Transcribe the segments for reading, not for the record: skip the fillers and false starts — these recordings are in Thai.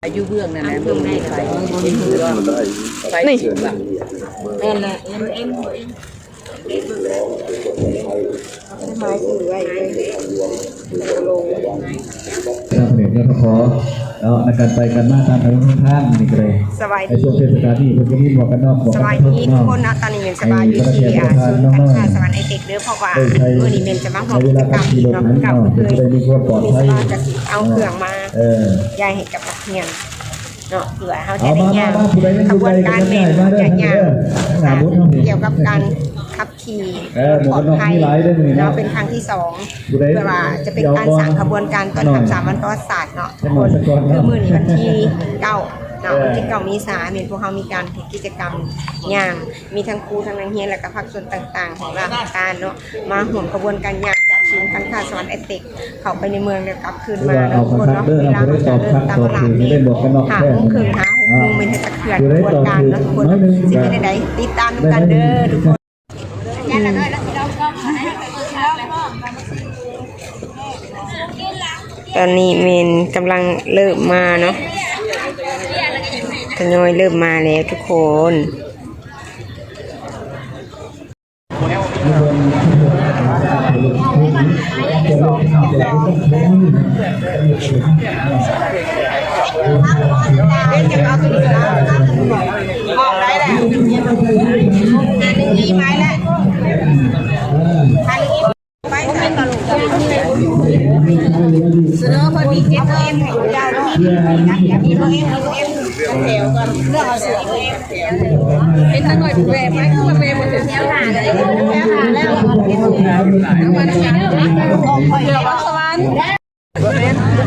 อายุเบื้องนั่นนะเบื้องในไฟนี่นั่นแหละไม้ถือไว้ทางเหนือเนี่ยขอแล้วในการไปกันมาตามถนนทางนี่ก็เลยในช่วงเทศกาลนี้คุณจะมีหมวกกันน็อกบอก สบายดีทุกคนนะตอนนี้เมนสบายอยู่ที่ศูนย์การค้าสวรรค์ไอเทคเด้อเพราะว่าเมื่อนี้เมนจะมาหอบกิจกรรมเนาะเก่าเลยมีสบายจะเอาเครื่องมายายเห็ดกับเฮียนเนาะเผื่อเขาจะได้ยางกระบวนการเมนจะยางเกี่ยวกับการขับขี่ปลอดภัยเนาะเป็นครั้งที่2เพื่อว่าจะเป็นการสั่งขบวนการต้นทำ3 วันประวัติศาสตร์เนาะทุกคนคือมื้อนี้วันที่9เนาะที่เก่ามีสาเมนพวกเขามีการกิจกรรมย่างมีทั้งครูทั้งนักเรียนและก็ภาคส่วนต่างๆของราชการเนาะมาห่วงกระบวนการย่างจากศูนย์การค้าสวรรค์ไอเทคเข้าไปในเมืองแล้วกลับคืนมาเนาะคนเนาะเวลาเขาจะเริ่มตามตลาดเมน5 โมงครึ่ง5 6 โมงเป็นจะเคลื่อนกระบวนการเนาะทุกคนสิเป็นได้ติดตามกันเด้อทุกคนตอนนี้เมนกำลังเริ่มมาเนาะทยอยเริ่มมาแล้วทุกคนมองได้แหละ1 ไม้แหละไปใส่ตลุกเสนอพอดีเก็บเอ็มให้ยาวแล้วมีตัวเอ็มแถวก่อนเรื่องเอาเสือเป็นทั้งหน่วยแวไหมคือแวหมดแถวหาเลยแถวหาแล้วแล้วมันจะออกไปเดี๋ยววัดสวรรค์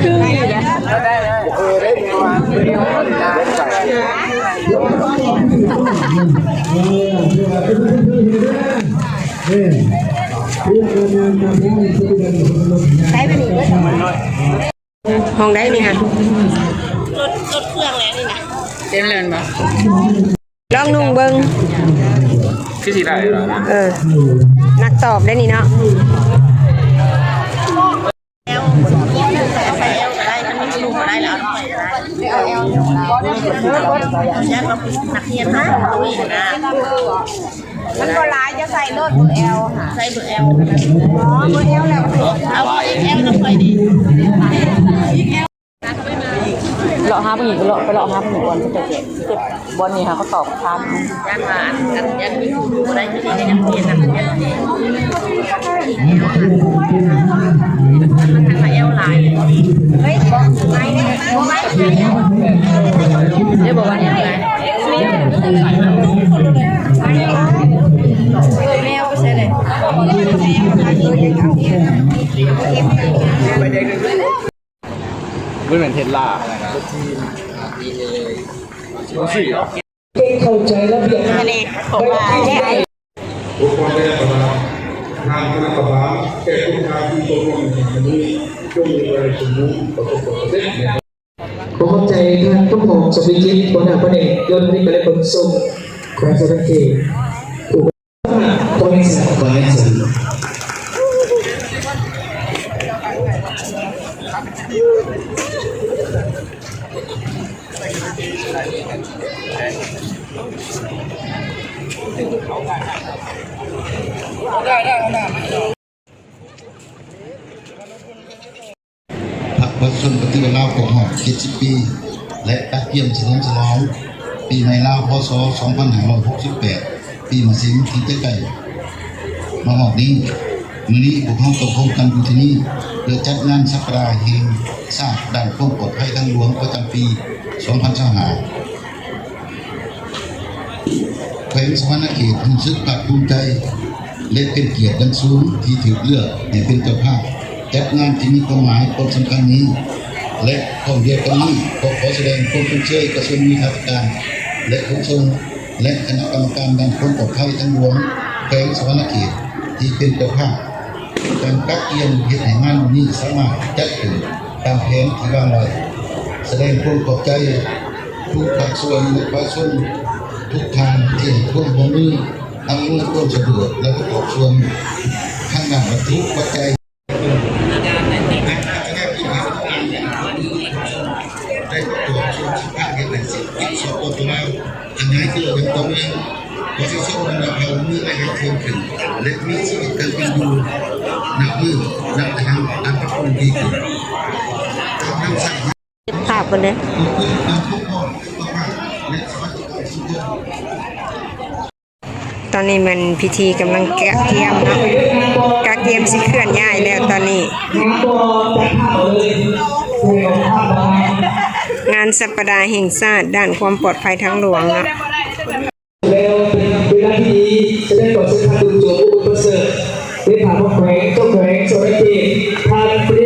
คือใช้ไปหนึ่งห้องได้ไหมคะรถเครื่องแล้วนี่นะเต็มเลยมั้ยลองนุ่งเบิ้งคือสิได้เหรอนักตอบได้นี่เนาะมันก็ร้ายจะใส่รถเบอร์ L ค่ะใส่เบอร์ L อ๋อเบอร์ L แล้วเอาเบอร์ L แล้วค่อยดีเลาะหาผู้หญิงก็เลาะหาผู้หญิงก่อนจะเจ็บบอลนี่ค่ะเขาตอบคำยันมายันมีครูดูอะไรที่นี่ยันเรียนยันมันทางมา L ลายเฮ้ยไม่ได้ไม่เดี๋ยวบอกว่าอย่างไรแมวก็ใช่เลยไม่เป็นเทสลาเข้าใจระเบียบนี่ผมว่าบุคคลได้ประมาณทางคณะกรรมการแก่ผู้ทำที่ตกลงในนี้ช่วงเวลาสมมุติประสบความสำเร็จผมเข้าใจท่านผู้ปกครองสวิจิตคนหน้าคนเอกยนต์ที่ไปเลยคนส่งแขวงสระเกตถูกคนนี้สิคนนี้สิพรรคประชาชนปฏิวัติลาวของหอบ70 ปีและตักเยี่ยมเฉลิมฉลองปีใหม่ลาวพ.ศ. 2568ปีมะเสงที่ใกล้ๆมาหอบนี้มื้อนี้พวกเราตกลงกันอยู่ที่นี่เพื่อจัดงานสักการะแห่งชาติด้านความปลอดภัยทางหลวงประจำปี 2025แขวงสวรรณเขตรู้สึกภาคภูมิใจและเป็นเกียรติอย่างสูงที่ถูกเลือกให้เป็นเจ้าภาพจัดงานที่มีความหมายความสำคัญนี้และพร้อมเดียวกันนี้ขอแสดงความชื่นชมกระทรวงวิทยาการและขนส่งและคณะกรรมการด้านความปลอดภัยทางหลวงแขวงสวรรณเขตที่เป็นเจ้าภาพการกักเกียนเหตุให้งานนี้สามารถจัดขึ้นตามแผนที่วางไว้แสดงความขอบใจทุกภาคส่วนและประชาชนทุกทางที่ร่วมมืออำนวยความสะดวกและประกอบส่วนข้างหน้าบรรทุกปัจจัย ได้ตัว ภาคเอกชนอีกสองตัวแล้วอันนี้คือเป็นตัวเองพอที่สองเราเอามือไอ้ให้เพิ่มขึ้นและมีชีวิตการเป็นอยู่นับมือนับทางอันเป็นดีขึ้นการนำสร้าง เก็บภาพกันเลยตอนนี้มันพิธีกำลังแกะเทียมเนาะกะเทียมสิเคลื่อนย้ายแล้วตอนนี้ งานสัปดาห์แห่งชาติด้านความปลอดภัยทางหลวงเนาะ แล้วเป็นเวลาที่ดีจะได้ก่อซื้อทางดุจโจบุญประเสริฐได้ผ่านพ่อแขวงเจ้าแขวงโซนเกตทานปริ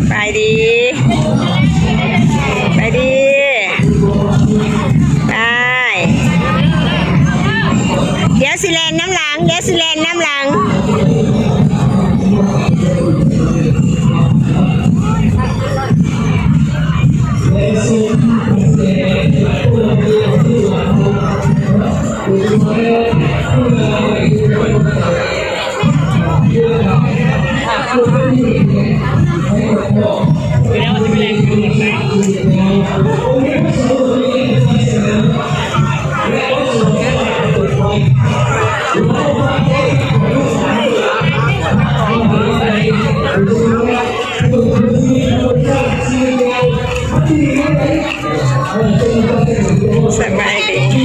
ไปดีไปดีไปเดี๋ยวสิแลนน้ำหลังเดี๋ยวสิแลนน้ำหลังสบายดี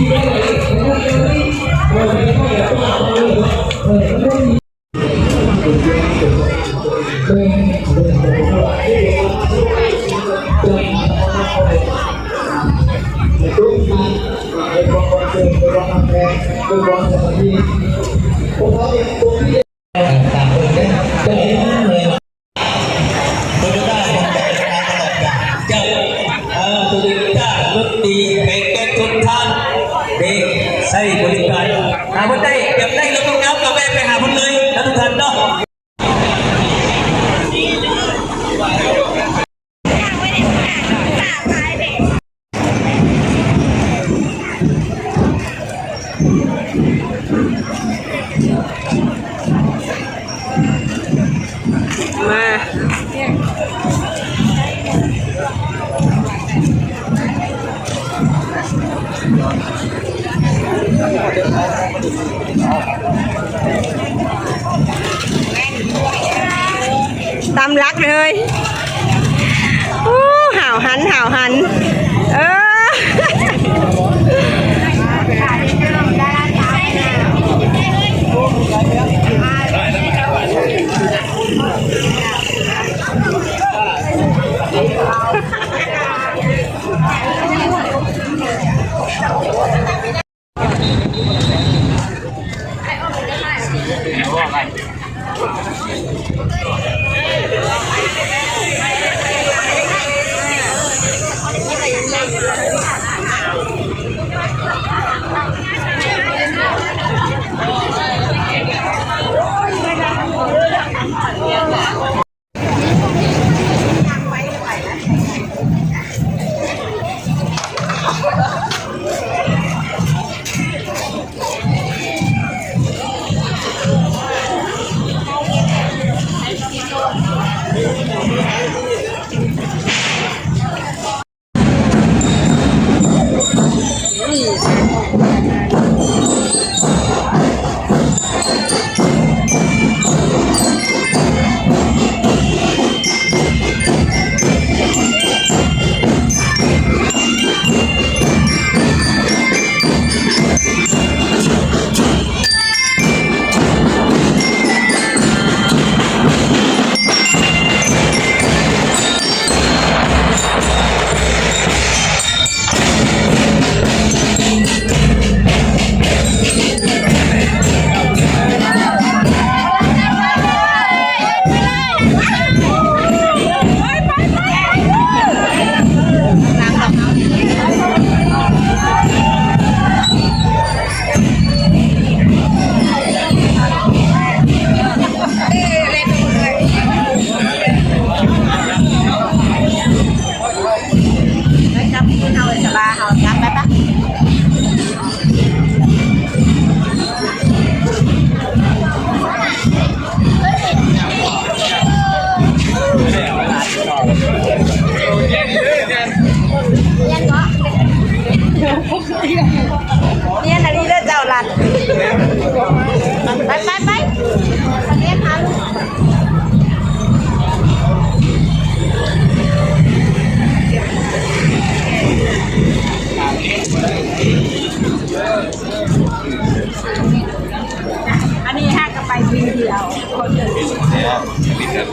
ใส่บริการหาคนได้เก็บได้แล้วต้องน้ำกาแฟไปหาคนเลยแล้วทุกท่านเนาะตำลักเลยโอ้ห่าวหันห่าวหัน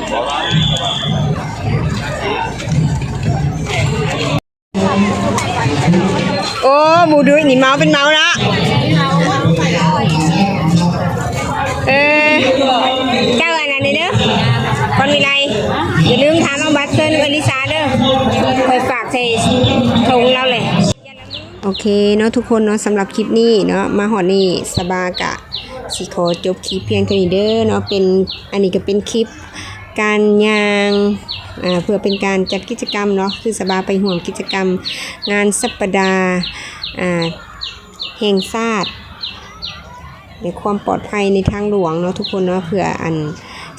โอ้หมูดุยนี่เมาเป็นเมาละเจ้าอันนั้นเด้อก่อนมีไรอย่าลืมถามเอาบัตรเซินอลิซาเด้อคอยฝากใส่ถุงเราเลยโอเคเนาะทุกคนเนาะสำหรับคลิปนี้เนาะมาหอนี่สบากะสิขอจบคลิปเพียงเท่านี้เด้อเนาะเป็นอันนี้ก็เป็นคลิปการย่างเพื่อเป็นการจัดกิจกรรมเนาะคือสบาไปห่วงกิจกรรมงานสัปดาห์แห่งชาติในความปลอดภัยในทางหลวงเนาะทุกคนเนาะเพื่ออัน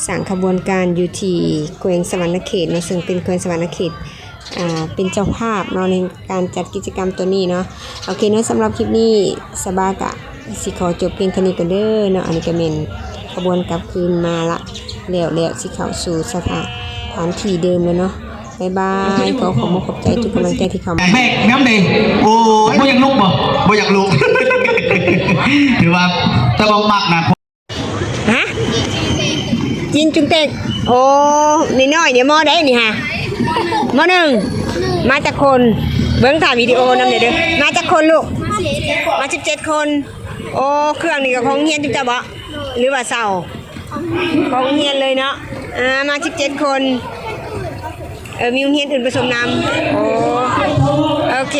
สั่งขบวนการอยู่ที่แขวงสวรรณเขตเนาะซึ่งเป็นแขวงสวรรณเขตเป็นเจ้าภาพเนาะในการจัดกิจกรรมตัวนี้เนาะโอเคเนาะสำหรับคลิปนี้สบากะสิขอจบเพียงเท่านี้กันเด้อเนาะอันนี้ก็เป็นขบวนกลับคืนมาละแล้วสิเข้าสู่สถานที่เดิมแล้วเนาะบ๊ายบายขอบใจทุกกำลังใจที่เข้ามาแม่แม่ดีโอ้ยบ่อยากลุกบ่อยากลุกถือว่าจะบอกมักนะฮะจินจุงเต็กโอ้นี่น้อยเนี่ยมอได้นี่ฮะม.1มาจากคนเบิ้งถ่ายวิดีโอนำเด้อมาจากคนลูกมา17คนโอ้เครื่องนี่ก็ของเฮียนจุ๊บจ้าบ่หรือว่าเสาของเฮียนเลยเนาะมา17คนมีโรงเรียนอื่นผสมนำโอเค